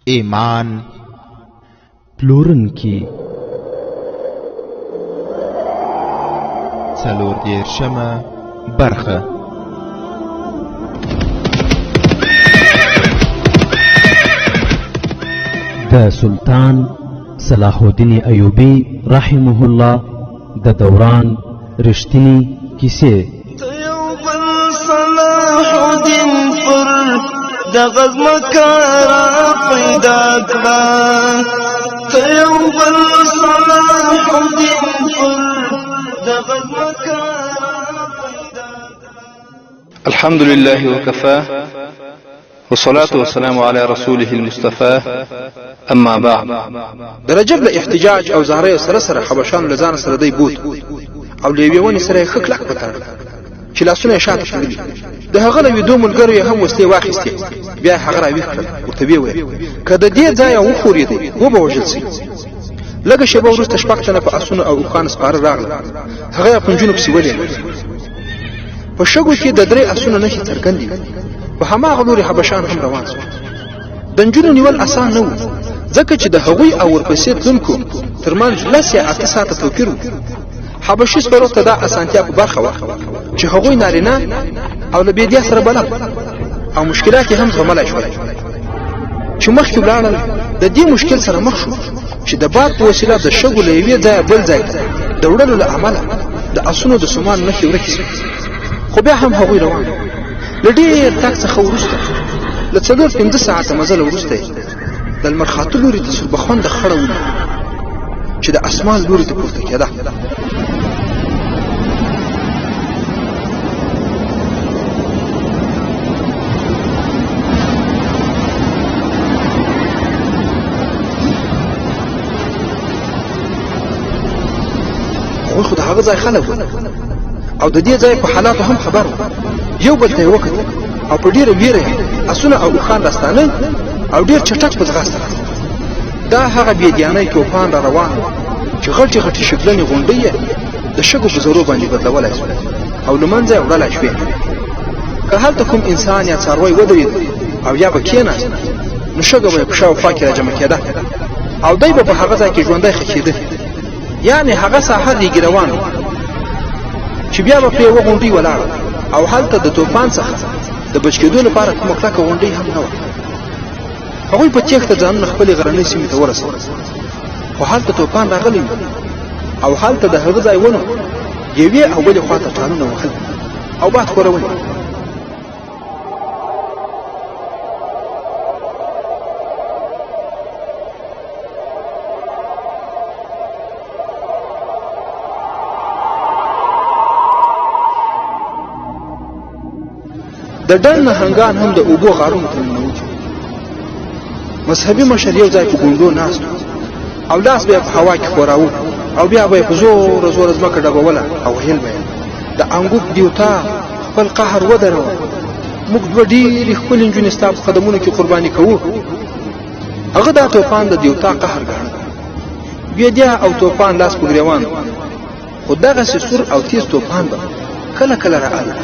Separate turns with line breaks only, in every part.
ایمان
پلورونکی
40 برخه
د سلطان صلاح الدین ایوبی رحمه الله د دوران رښتینی کیسې.
صلاح الدین پر دغه مکار پیدا کړه، ته یو بل صلاح الدین پر دغه مکار پیدا کړه.
الحمد لله وكفى والصلاة والسلام على رسوله المصطفى اما بعد.
د رجب له احتجاج او زهره سره حبشان لزان سره دی بوت او لیویونی سره خکلک پتار چې لاسونه شاته کړل. د هغه له دوه ملګرو هم وسلې واخیستې، بیا هغه راوي کړل ورته وی کده دې ځای و خورېدی و به وژل سي. لکه شبه ورسته شپږتنه په اسونه او خان سپاره راغله، هغه پنځونو کې ولې په شګو کې د درې اسونه نشي څرګندې. په هماغه لوري حبشان هم روان شو. د نجونو نیول آسان نه و، ځکه چې د هغوی او ورپسې تلونکو ترمنځ لس یا اته ساعته توپیر و. حبشي سپرو ته دا اسانتیا په برخه وه چې هغوی نارینه او له بیدیا سره بلد او مشکلات هم زغملای شول. چې مخکې ولاړل د دې مشکل سره مخ شو چې د باد په وسیله د شګو له یوې ځایه بل ځای د وړلو له امله د اسونو د سامان نښې ورکې شوې. خو بیا هم هغوی روان له ډېر تګ څخه وروسته له 4-5 ساعته مزل وروسته د لمر خاته لوري د سربخونده خړه ولید چې د اسمان لوري ته پورته کېده. خو خو د هغه ځای خلک او د دې ځای په حالاتو هم خبر یو بل ته وکړ او په ډیره ویره اسونه او خان راستانه او ډیر چټک په ځغاسته. دا هغه بيدیانه توفان را روان چې غلطي غلطي شکلنې غونډې د شګو په زورو باندې بدلولای شو او لمنځه وړلای شو. که هلته کوم انسان یا څاروی ودرېد او یا به کېناست نو شګه به په شاوخوا کې راجمع کېده او دی به په هغه ځای کې ژوندی ښخېده. یعنې هغه ساحه ریګي روان چې بیا به پرې وغونډۍ ولاړه او هلته د طوفان څخه د بچ کېدو لپاره کومه کلکه غونډۍ هم نه وه. هغوی په تېښته ځانونه خپلې غرنۍ سیمې ته ورسول، خو هلته طوفان راغلی او هلته د هغه ځای ونو یوې او بلې خواته ټانونه وهل او باد ښورول. د ډن نهنګان هم د اوبو غارونو ته ننوځي. مذهبي مشر یو ځای په ګونډو ناست او لاس به په هوا کې خوراوه او بیا به په زور زور ځمکه ډبوله او هیل به د انګوب دیوتا خپل قهر ودرو. موږ دوه ډېرې ښکلې نجونې ستا په قدمونو کې قرباني کوو. هغه دا طوفان د دیوتا قهر ګاڼه. بیدیا او طوفان لاس په ګریوان، خو دغسې سور او تیز طوفان به کله کله راغله.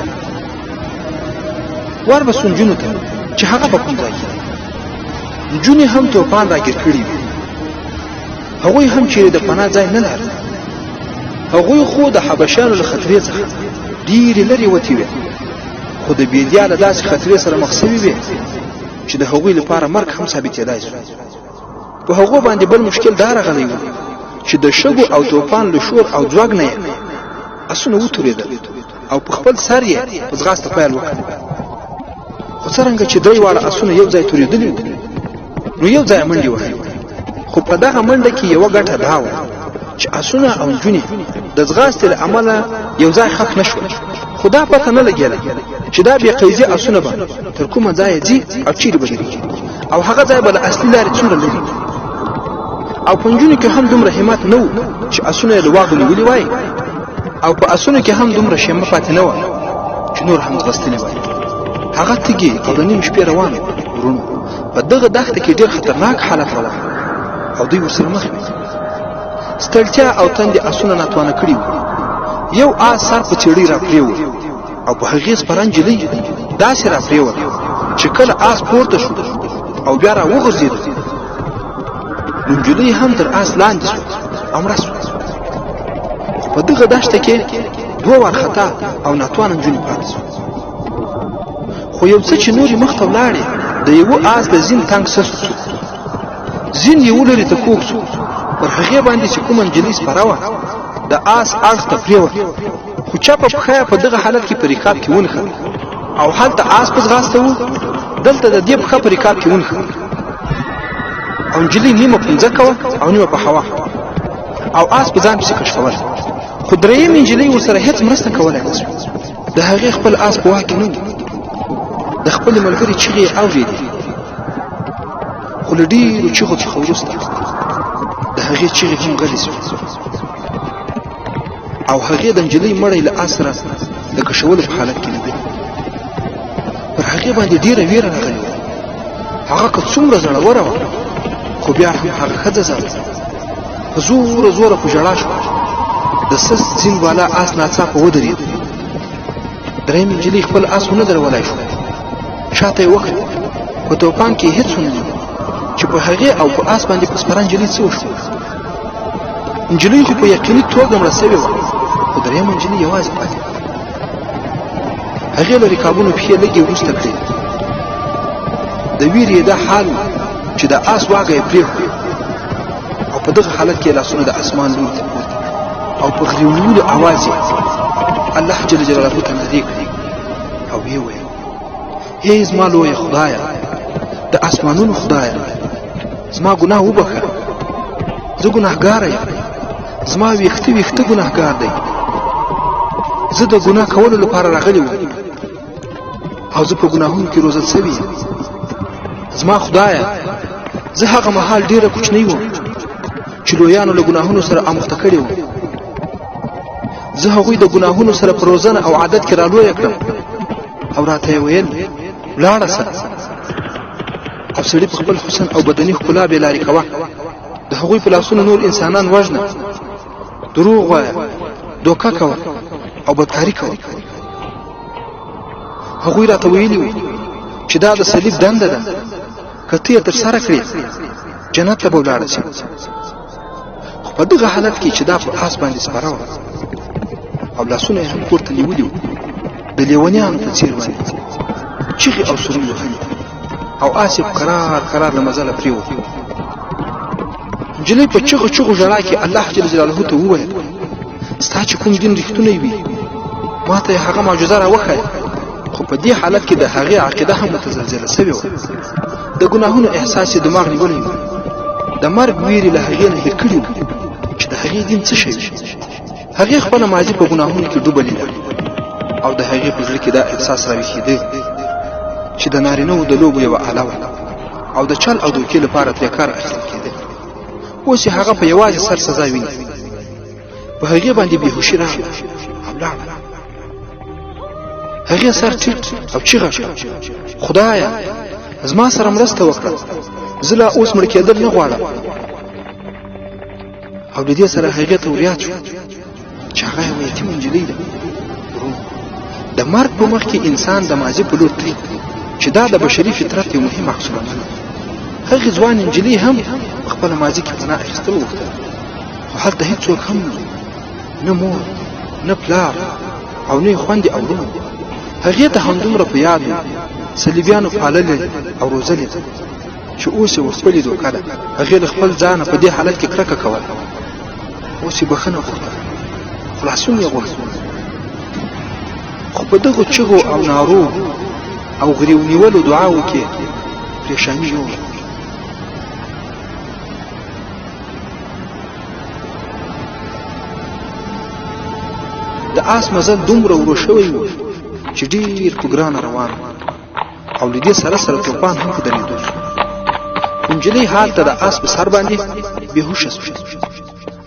ور به سنجونو ته چې هغه په کوم ځای کې نجونې هم طوفان راګیر کړي وي. هغوی هم چیرې د پناه ځای نه لرل. هغوی خو د حبشانو له خطرې څخه ډېرې لرې وتې وې، خو د بیدیا له داسې خطرې سره مخ شوي وې چې د هغوی لپاره مرګ هم ثابتېدای شو. په هغو باندې بل مشکل دا راغلی و چې د شګو او طوفان له شور او ځواک نه یې اسونه وتورېدل او په خپل سر یې په ځغاسته پیل وکړ. خو څرنګه چې درې واړه اسونه یو ځای تورېدلي نو یو ځای منډې وهلې. خو په دغه منډه کې یوه ګټه دا وه چې اسونه او نجونې د ځغاستې له امله یو ځای ښخ نه شول. خو دا پته نه لګېده چې دا بې قیدي اسونه به تر کومه ځایه ځي او چیرې به درېږي او هغه ځای به له اصلي لارې څومره لري. او په نجونو کې هم دومره همت نه و چې اسونه یې له واغو نیولي وای او په اسونو کې هم دومره شیمه پاتې نه وه چې نور هم ځغستلي وای. هغه تږي او د نیم شپې روان ورونو په دغه دښته کې ډېر خطرناک حالت روان او دوی ورسره مخ وي. ستړتیا او تندې اسونه ناتوانه کړي وو. یو آس سر په څېړۍ را پرېوت او په هغې سپره نجلۍ داسې را پرېوته چې کله آس پورته شو او بیا را وغورځېد نجلۍ هم تر آس لاندې شوه او مړه شوه. په دغه دښته کې دوه وارخطا او ناتوانه نجونې پاتې شوه. خو یو څه چې نورې مخ ته ولاړې د یوه آس د زین تنګ سست شو. زین یې ولرې ته کوږ شو. پر هغې باندې چې کومه نجلۍ سپره وه د آس اړخ ته پرېوته، خو چپه پښه یې په دغه حالت کې په رکاب کې ونښته او هلته آس په ځغاسته و، دلته د دې پښه په رکاب کې ونښته او نجلۍ نیمه په مځکه وه او نیمه په هوا او آس په ځان پسې کشکول. خو درېیمې نجلۍ ورسره هېڅ مرسته کولی نه شوه. د هغې خپل آس په واک کې نه و. د خپلې ملګرې چیغې یې اورېدې، خو له ډېرو چیغو څخه وروسته د هغې چیغې هم غلې شوې او هغې د نجلۍ مړی له آس سره د کشولو په حالت کې لیده. پر هغې باندې ډېره ویره راغلې وه. هغه که څومره زړوره وه، خو بیا هم هغه ښځه ځله په زوره زوره په ژړا شوه. د سست زین والا آس ناڅاپه ودرېد. درېیمې نجلۍ خپل آس ونه درولی شو. شاته یې وکتل، په توپان کې هېڅ ونه لیدل چې په هغې او په آس باندې په سپره نجلۍ څه وشول. نجلۍ خو په یقیني توګه مړه سوې وه، خو درېیمه نجلۍ یوازې پاتې وه. هغې له رکابونو پښې لږې وروسته کړې. د ویرې یې دا حال و چې د آس واګه یې پرېښود او په دغه حالت کې لاسونه د اسمان لوري ته پورته او په غریولولو اواز یې الله جل جلاله ته نارې کړې او ویې ویل: ای زما لویه خدایه، د اسمانونو خدایه، زما ګناه وبخه، زه ګناهګاره یم، زما ویښته ګناهګار دی، زه د ګناه کولو لپاره راغلی وم او زه په ګناهونو کې روزل شوی یم. زما خدایه، زه هغه مهال ډېره کوچنی وم چې لویانو له ګناهونو سره آموخته کړی وم. زه هغوی د ګناهونو سره په روزنه او عادت کې رالویه کړم او راته یې ویل: لاړه سه او سړي په خپل حسن او بدني ښکلا بې لارې کوه. د هغوی په لاسونو نور انسانان وژنه، دروغ وایه، دوکه کوه او بدکاري کوه. هغوی راته ویلي وو چې دا د صلیب دنده ده، که ته یې ترسره کړې جنت ته به ولاړه شې. خو په دغه حالت کې چې دا په آس باندې سپره وه او لاسونه یې هم پورته نیولي وو، د لیونیانو په څېر باندې چیغې او سرود وهلې او آس یې په کرار له مزله پرېوت. نجلۍ په چغو ژړا کې الله جل جلاله ته وویل: ستا چې کوم دین رښتونی وي ما ته یې هغه معجزه راوښیه. خو په دې حالت کې د هغې عقیده هم متزلزله سوې وه. د ګناهونو احساس یې دماغ نیولی و. د مرګ ویرې له هغې نه هېر کړي وو چې د هغې دین څه شی وي. هغې خپله ماضي په ګناهونو کې ډوبه لیده او د هغې په زړه کې دا احساس راویښېده چې د نارینه‌وو د لوبو یوه آله وه او د چل او دوکې لپاره ترې کار اخیستل کېده. اوس یې هغه په یوازې سر سزا ویني. په هغې باندې بېهوشي راغله او لاړه. هغې سر ټیټ او چیغه کړه: خدایه، زما سره مرسته وکړه، زه لا اوس مړ کېدل نه غواړم. او د دې سره هغې ته وریاد شو چې هغه یوه یتیمه نجلۍ ده. د مرګ په مخ کې انسان د ماضي په لور تلي چې دا د بشري فطرت یو مهم عکس العمل دی. هغې ځوان نجلۍ هم په خپله ماضي کې پناه اخیستل وغوښتل، خو هلته هېڅوک هم نه مور نه پلار او نه یې خویندې او ورونه. هغې ته همدومره په یاد و صلیبیانو پاللې او روزلې ده چې اوس یې ورخپلې دوکه ده. هغې له خپل ځانه په دې حالت کې کرکه کوله. اوس یې بښنه غوښته، خلاصون یې غوښت. خو په دغو چغو او نارو او غریو نیولو دعاو کې پریشاني نه وه. د آس مزل دومره ورو شوی و چې ډېر په ګرانه روان و او له دې سره توپان هم په درېدو شو. نجلۍ هلته د آس په سر باندې بېهوشه شوه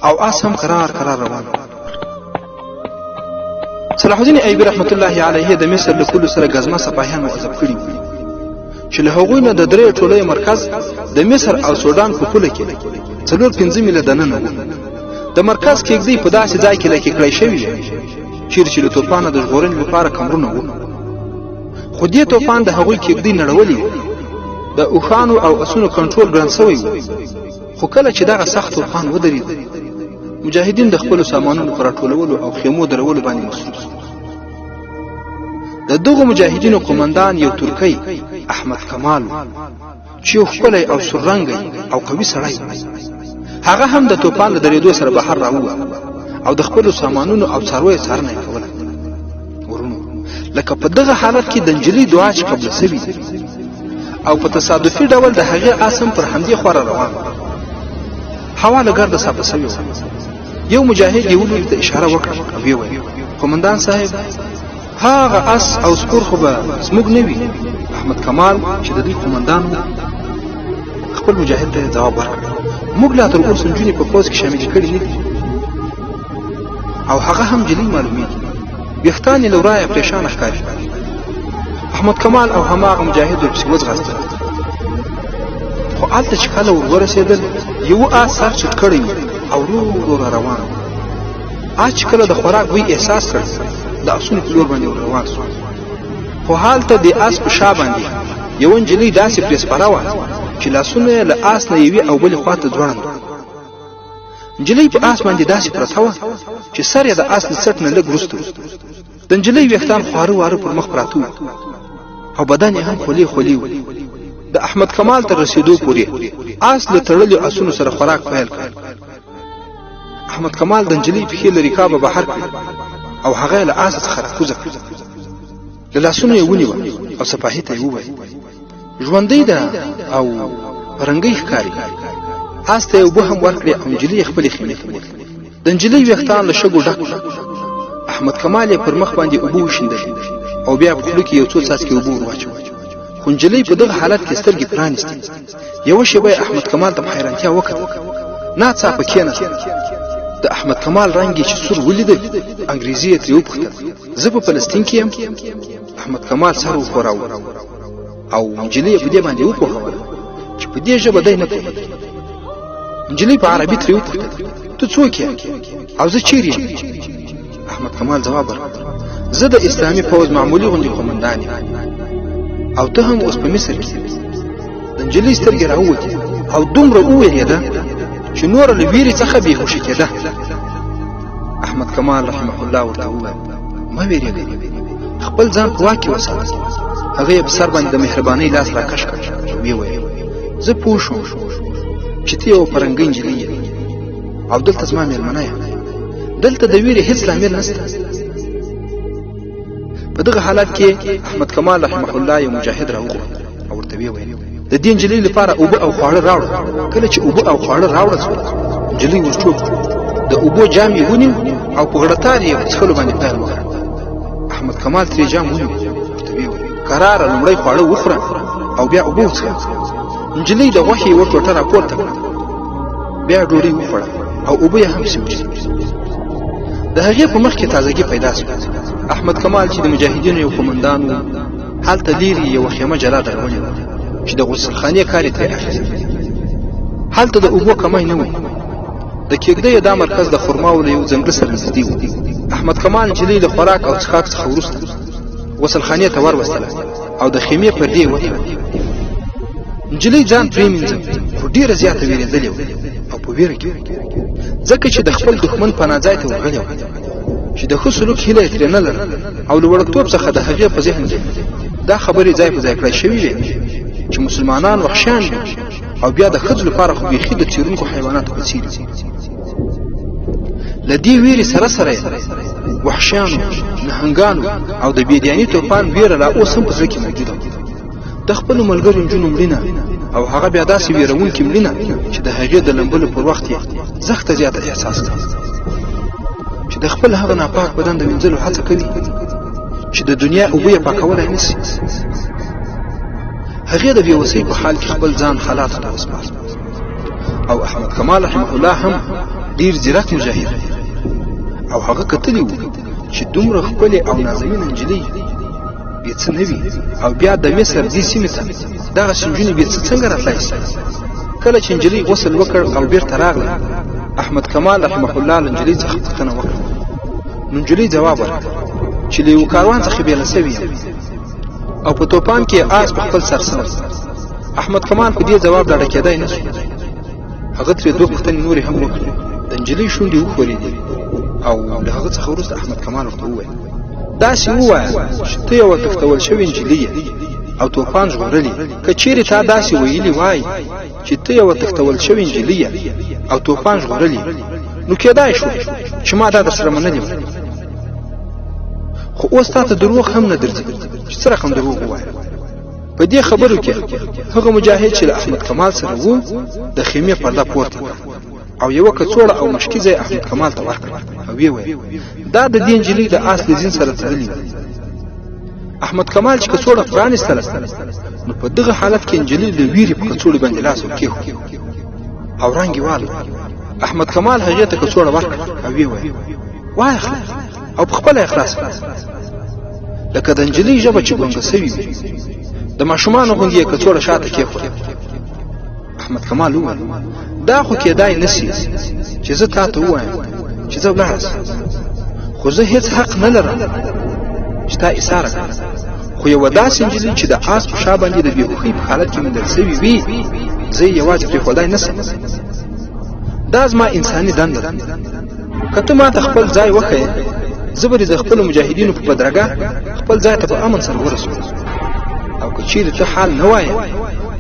او آس هم کرار روان و. صلاح الدین ایوبي رحمت الله علیه د مصر له پولو سره ګزمه سپاهیان معذب کړي وو چې له هغوی نه د درې ټولۍ مرکز د مصر او سودان په پوله کې 4-5 میله دننه و. د مرکز کېږدۍ په داسې ځای کې لکې کړی شوي چیرې چې له توپانه د ژغورنې لپاره کمرونه وو. خو دې توپان د هغوی کېږدۍ نړولې، د اوښانو او اسونو کنټرول ګران شوی و. خو خو کله چې دغه سخت طوفان ودرېد مجاهدین د خپلو سامانونو پر راټولولو او خیمو درولو باندې مصروف شول. د دغو مجاهدینو قومندان یو ترکی احمد کمال چې یو ښکلی او سررنګی او قوي سړی و. هغه هم د طوفان له درېدو سره بهر راووت او د خپلو سامانونو او څارویو څارنه یې کوله. ورونو لکه په دغه حالت کې د نجلۍ دعا چې قبله سوي او په تصادفي ډول د هغې آس هم پر همدې خوا را روان و. هوا له ګرده صافه سوې وه. یو مجاهد یې ولوري ته اشاره وکړه او ویې ویل قومندان صاحب هغه اس او سپور خو به زموږ نه وي. احمد کمال چې د دوی قومندان و خپل مجاهد ته ځواب ورکړ موږ لا تر اوسه نجونې په پوځ کې شاملې کړي نه دي او هغه هم جلۍ معلومېږي. ویښتان یې له ورایه پریشانه ښکاري. احمد کمال او هماغه مجاهد ورپسې وځغاستل. خو هلته چې کله ور ورسېدل یوه آس سر چټ کړی او ورو ورو را روان و. آس چې کله د خوراک بوی احساس کړ د آسونو په لور باندې ور روان شو. خو هلته د آس په شا باندې یوه نجلۍ داسې پرې سپره وه چې لاسونه یې له آس نه یوې او بلې خوا ته ځوړند وه. نجلۍ په آس باندې داسې پرته وه چې سر یې د آس له څټ نه لږ وروسته و. د نجلۍ ویښتان خواره واره پر مخ پراته وو او بدن یې هم خولې خولې و. د احمد کمال تر رسېدو پورې آس له تړلو آسونو سره خوراک پیل کړ. احمد کمال د نجلۍ پښې له رکابه بهر کړې او هغه له آس څخه راکوزه کړه. له لاسونو یې ونیوه او سپاهي ته یې وویل ژوندۍ ده او رنګۍ ښکاري. آس ته یې اوبه هم ورکړې او نجلۍ یې خپلې خیمې ته بوتله. د نجلۍ ویښتان له شګو ډک شو. احمد کمال یې پر مخ باندې اوبه وشیندلې او بیا په خوله کې یو څو څاڅکي اوبه ور واچول. خو نجلۍ په دغه حالت کې سترګې پرانیستې. یوه شېبه یې احمد کمال ته په حیرانتیا وکتل. ناڅاپه کېناسته. د احمد کمال رنګ یې چې سور ولیده انګریزي یې ترې وپوښتل زه په فلسطین کې یم. احمد کمال سر وښوراوه او نجلۍ یې په دې باندې وپوهوله چې په دې ژبه دی نه پوهېږي. نجلۍ په عربي ترې وپوښتل ته څوک یې او زه چیرې یم؟ احمد کمال ځواب ورکړ زه د اسلامي پوځ معمولي غوندې قومندان یم او ته هم اوس په مصر کې. د نجلۍ سترګې راووتې او دومره ووېرېده چې نوره له ویرې څخه بېهوشه کېده. احمد کمال رحمه الله ورته وویل مه وېرېږئ خپل ځان په واک کې وساتئ. هغه یې په سر باندې د مهربانۍ لاس راکش کړ او ویې ویل زه پوه شوم چې ته یوه فرنګۍ نجلۍ یې او دلته زما مېلمنه یې. دلته د ویرې هېڅ لامل نشته. په دغه حالت کې احمد کمال رحمه الله یو مجاهد راوغوښت او ورته ویې ویل د دې نجلۍ لپاره اوبه او خواړه راوړه. کله چې اوبه او خواړه راوړل شول نجلۍ ور ټوپ د اوبو جام یې ونیو او په غړتار یې په څښلو باندې پیل وکړ. احمد کمال ترې جام ونیو ورته ویې ویل کراره لومړی خواړه وخوره او بیا اوبه وڅښه. نجلۍ د غوښې یوه ټوټه راپورته کړه بیا ډوډۍ وخوړه او اوبه یې هم څښلې. د هغې په مخ کې تازګي پیدا شوه. احمد کمال چې د مجاهدینو یو قومندان و هلته لیرې یوه خیمه جلا درولې وه چې د غسلخانې کار یې ترې اخیستی. هلته د اوبو کمی نه و. د کېږدیو دا مرکز د خرماو له یو ځنګله سره نږدې و. احمد کمال نجلۍ له خوراک او څښاک څخه وروسته غسلخانې ته وروستله او د خیمې پردې یې وتړلې. نجلۍ ځان پرېمینځه خو ډېره زیاته وېرېدلې وه او په ویره کې ځکه چې د خپل دښمن پناه ځای ته ورغلې وه چې د ښه سلوک هیله یې ترې نه لرله او له وړکتوب څخه د هغې په ذهن کې دا خبرې ځای په ځای کړی شوي وې چې مسلمانان وحشیان دي او بیا د ښځو لپاره خو بیخي د څیرونکو حیواناتو په څیر دي. له دې ویرې سره سره یې وحشیانو نهنګانو او د بېدیاني طوفان ویره لا اوس هم په زړه کې موجوده وه. د خپلو ملګرو نجونو مړینه او هغه بیا داسې ویرونکې مړینه چې د هغې د لمبلو پر وخت یې زښته زیاته احساس کړه چې د خپل هغه ناپاک بدن د وینځلو هڅه کوي چې د دنیا اوبه یې پاکولی نه شي. هغې د بېوسۍ په حال کې خپل ځان حالاتو ته وسپاره او احمد کمال رحمه الله هم ډېر ځیرک مجاهد او هغه کتلی و چې دومره ښکلې او نازنینه نجلۍ بې څه نه وي او بیا د مصر دې سیمې ته دغسې نجونې بې څه څنګه راتلی شي. کله چې نجلۍ غسل وکړ او بېرته راغله احمد کمال رحمه الله له نجلۍ څخه پوښتنه وکړه. نو نجلۍ ځواب ورکړ چې له یو کاروان څخه بېله سوې یم او په توپان کې آس په خپل سر سم. احمد کمال په دې ځواب ډاډه کېدی نه شو. هغه ترې دوه پوښتنې نورې هم وکړې. د نجلۍ شونډې وښورېدې او له هغه څخه وروسته احمد کمال ورته وویل داسې ووایه چې ته یوه تښتول شوې نجلۍ یې او توپان ژغورلې. که چیرې تا داسې ویلي وای چې ته یوه تښتول شوې نجلۍ یې او توپان ژغورلې نو کېدای شو چې ما دا درسره منلې وه. خو اوس تا ته دروغ هم نه درځي چې څه رقم دروغ ووایه. په دې خبرو کې هغه مجاهد چې له احمد کمال سره وو د خیمې پرده پورته کړه او یوه کڅوړه او مشکي ځای احمد کمال ته ورکړه او ویې ویل دا د دې نجلۍ د آس له زین سره تړلې وه. احمد کمال چې کڅوړه پرانیستله نو په دغه حالت کې نجلۍ له ویرې په کڅوړې باندې لاس ورکېښود او رنګ یې والوت. احمد کمال هغې ته کڅوړه ورکړه او ویې ویل واخله او په خپله یې خلاص کړه لکه د نجلۍ ژبه چې ګونګه سوي وي. د ماشومانو غوندې یې کڅوړه شاته کېښوده. احمد کمال وویل دا خو کېدای نسي چې زه تا ته ووایم چې زه ولاړه سم، خو زه هېڅ حق نه لرم چې تا ایساره کړم. خو یوه داسې نجلۍ چې د آس په شا باندې د بېهوښۍ په حالت کې موندل سوي وي زه یې یوازې پرېښودای نه سم. دا زما انساني دنده ده. که ته ما ته خپل ځای وښیې زه به د خپلو مجاهدینو په بدرګه خپل ځای ته په امن سره ورسوم. او که چیرې ته حال نه وایې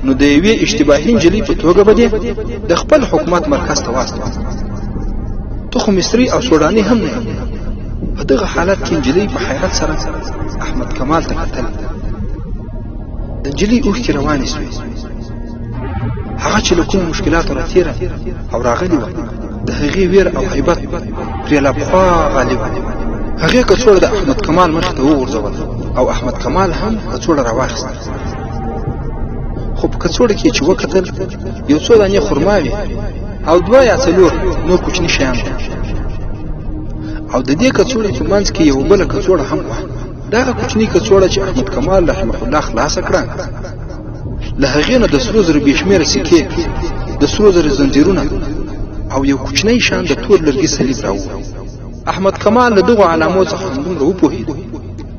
نو د یوې اشتباهي نجلۍ په توګه به دې د خپل حکومت مرکز ته واستوم. ته خو مصري او سوډاني هم نه یې. په دغه حالت کې نجلۍ په حیرت سره احمد کمال ته کتل. د نجلۍ اوښکې روانې سوې. هغه چې له کومو مشکلاتو راتېره او راغلې وه د هغې ویر او هیبت پرې لا پخوا غالب و. هغې کڅوړه د احمد کمال مخې ته وغورځوله او احمد کمال هم کڅوړه راواخیسته. خو په کڅوړه کې چې وکتل یو څو دانې خرما وې او دوه یا څلور نور کوچني شیان وو او د دې کڅوړې په منځ کې یوه بله کڅوړه هم وه. دغه کوچنۍ کڅوړه چې احمد کمال رحمه الله خلاصه کړه له هغې نه د سرو زرو بې شمېره سکې، د سرو زرو زنځیرونه او یو کوچنی شان د تور لرګي صلیب راووت. احمد کمال له دغو علامو څخه همدومره وپوهېد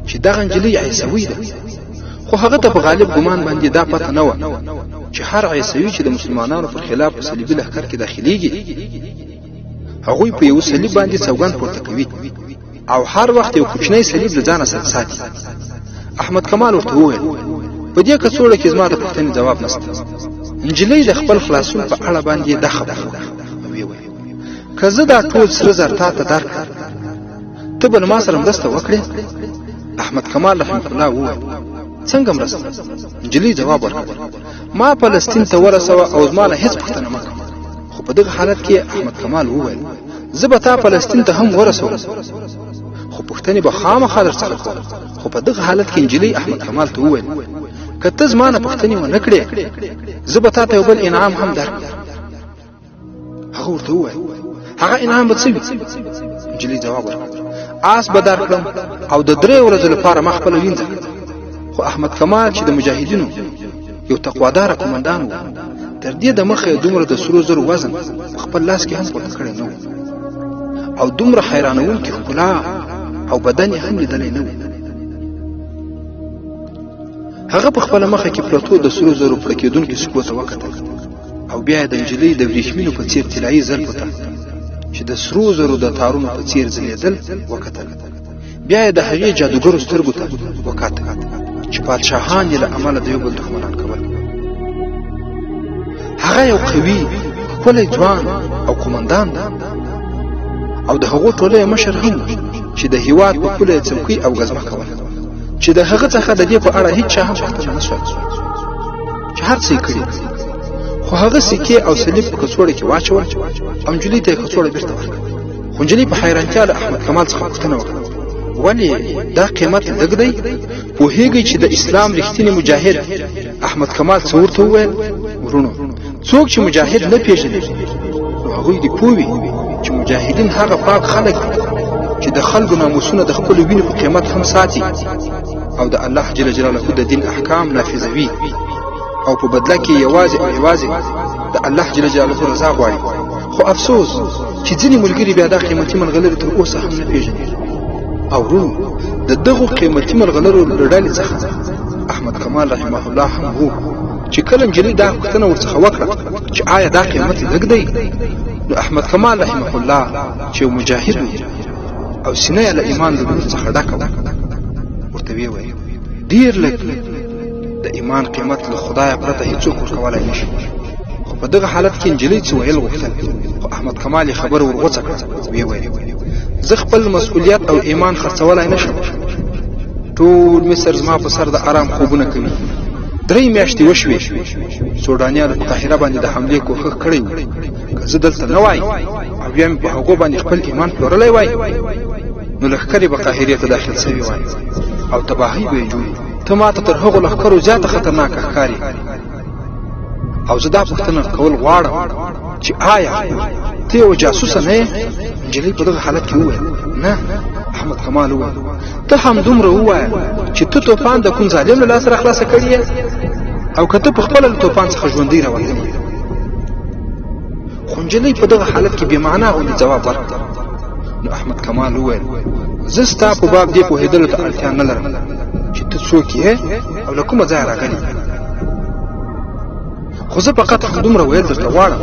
چې دغه نجلۍ عیسوي ده. خو هغه ته په غالب ګمان باندې دا پته نه وه چې هر عیسوي چې د مسلمانانو پر خلاف په صلیبي لښکر کې داخلېږي هغوی په یو صلیب باندې سوګند پورته کوي او هر وخت یو کوچنی صلیب له ځانه سره ساتي. احمد کمال ورته وویل په دې کڅوړه کې زما د پوښتنې ځواب نشته. نجلۍ د خپل خلاصون په اړه باندې دا خبره وکړه او ویې ویل که زه دا ټول سره زر تا ته درکړم ته به له ما سره مرسته وکړې؟ احمد کمال رحمه الله وویل څنګه مرسته؟ نجلۍ ځواب ورکړ ما فلسطین ته ورسوه او زما نه هېڅ پوښتنه مه کوه. خو په دغه حالت کې احمد کمال وویل زه به تا فلسطین ته هم ورسوم خو پوښتنې به خامخا درڅخه کوم. خو په دغه حالت کې نجلۍ احمد کمال ته وویل که ته زما نه پوښتنې ونه کړې زه به تا ته یو بل انعام هم درکړم. هغه ورته وویل هغه انعام به څه وي؟ نجلۍ ځواب ورکړ آس به درکړم او د 3 ورځو لپاره ما خپله وینځه. خو احمد کمال چې د مجاهدینو یو تقواداره قومندان و تر دې د مخه دومره د سرو زرو وزن په خپل لاس کې هم پورته کړی نه و او دومره حیرانوونکې ښکلا او بدن یې هم لیدلی نه و. هغه په خپله مخه کې پرتو د سرو زرو پړکېدونکي سکو ته وکتل او بیا یې د نجلۍ د وریښمینو په څېر طلایي زلفو ته چې د سرو زرو د تارونو په څېر ځلېدل وکتل. بیا یې د هغې جادوګرو سترګو ته وکتل چې پادشاهان یې له امله د یو بل دښمنان کول. هغه یو قوي ښکلی ځوان او قومندان ده او د هغو ټوله یې مشر هم چې د هېواد په پوله یې څوکۍ او ګزمه کوله چې د هغه څخه د دې په اړه هیڅ چا هم پوښتنه نه شوه چې هر څه یې کړي. خو هغه سکې او صلیب په کڅوړه کې واچول او نجلۍ ته یې کڅوړه بېرته ورکړه. خو نجلۍ په حیرانتیا له احمد کمال څخه پوښتنه وکړه ولې دا قیمت لږ دی؟ پوهېږئ چې د اسلام رښتینی مجاهد احمد کمال څه ورته وویل؟ ورونو څوک چې مجاهد نه پېژني نو هغوی دې پوه وي چې مجاهدین هغه پاک خلک چې د خلکو ناموسونه د خپلو وینو په قیمت هم ساتي او د الله جل جلاله د دین احکام نافذوي او په بدله کې یوازې د الله جل جلاله رضا غواړي. خو افسوس چې ځینې ملګري بیا دا قیمتي ملغلرې تر اوسه هم نه پېژني. او ورونو د دغو قیمتي ملغلرو له ډلې څخه احمد کمال رحمه الله هم و چې کله نجلۍ دا پوښتنه ورڅخه وکړه چې آیا دا قیمت لږ دی، نو احمد کمال رحمه الله چې مجاهد او سینه یې له ایمان لرلو څخه ډکه وه، ورته ویې ویل ډېر لږ د ایمان قیمت له خدایه پرته هیڅوک ورکولی نه شي. خو په دغه حالت کې نجلۍ څه ویل غوښتل، خو احمد کمال یې خبره ور غوڅه کړه، ویې ویل زه خپل مسؤلیت او ایمان خرڅولی نه شم. ټول مصر زما په سر د آرام خوبونه کوي. 3 میاشتې وشوې سوډانیانو په قاهره باندې د حملې کوښښ کړی و. که زه دلته نه وای او بیا مې په هغو باندې خپل ایمان پلورلی وای، نو لښکرې به قاهرې ته داخل سوي وای او تباهۍ به یې جوړي. ته ما ته تر هغو لښکرو زیاته خطرناکه ښکاري. او زه دا پوښتنه کول غواړم چې آیا ته یو جاسوسه نه یې؟ نجلۍ په دغه حالت کې وویل نه. احمد کمال وویل ته هم دومره ووایه چې ته توپان د کوم ظالم له لاسه راخلاصه کړی یې، او که ته پخپله له توپان څخه ژوندی راوتلی یې. خو نجلۍ په دغه حالت کې بې معنا غوندې ځواب ورکړ. نو احمد کمال وویل زه ستا په باب دې پوهېدلو ته اړتیا نه لرم چې ته څوک یې او له کومه ځایه راغلی. خو زه فقط همدومره ویل درته غواړم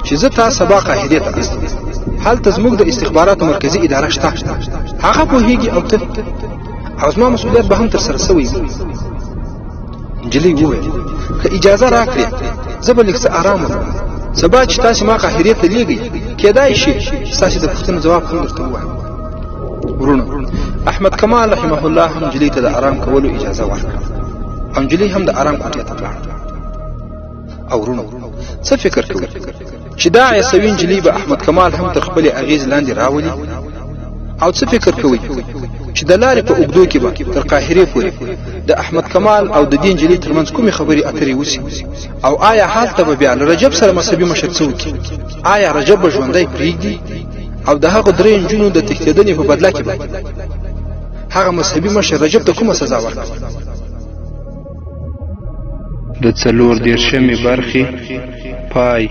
چې زه تا سبا قاهرې ته استم. هلته زموږ د استخباراتو مرکزي اداره شته، هغه پوهېږي او ته، او زما مسؤلیت به هم تر سره سوی وي. نجلۍ وویل که اجازه راکړې زه به لږ څه ارام وکړم. سبا چې تاسې ما قاهرې ته لیږئ کېدای شي چې ستاسې د پوښتنو ځواب هم درته ووایم. ورونو، احمد کمال رحمه الله هم نجلۍ ته د ارام کولو اجازه ورکړه او نجلۍ هم د ارام کوټې ته ولاړه. او ورونو، څه فکر کوئ چې دا عیسوي نجلۍ به احمد کمال هم تر خپلې اغېز لاندې راولي؟ او څه فکر کوئ چې د لارې په اوږدو کې به تر قاهرې پورې د احمد کمال او د دې نجلۍ ترمنځ کومې خبرې اترې وسي؟ او آیا هلته به بیا له رجب سره مذهبي مشر څه وکړي؟ آیا رجب به ژوندی پرېږدي او د هغو 3 نجونو د تښتېدنې په بدله کې به هغه مذهبي مشر رجب ته کومه سزا ورکړي؟
د 34مې برخې پای.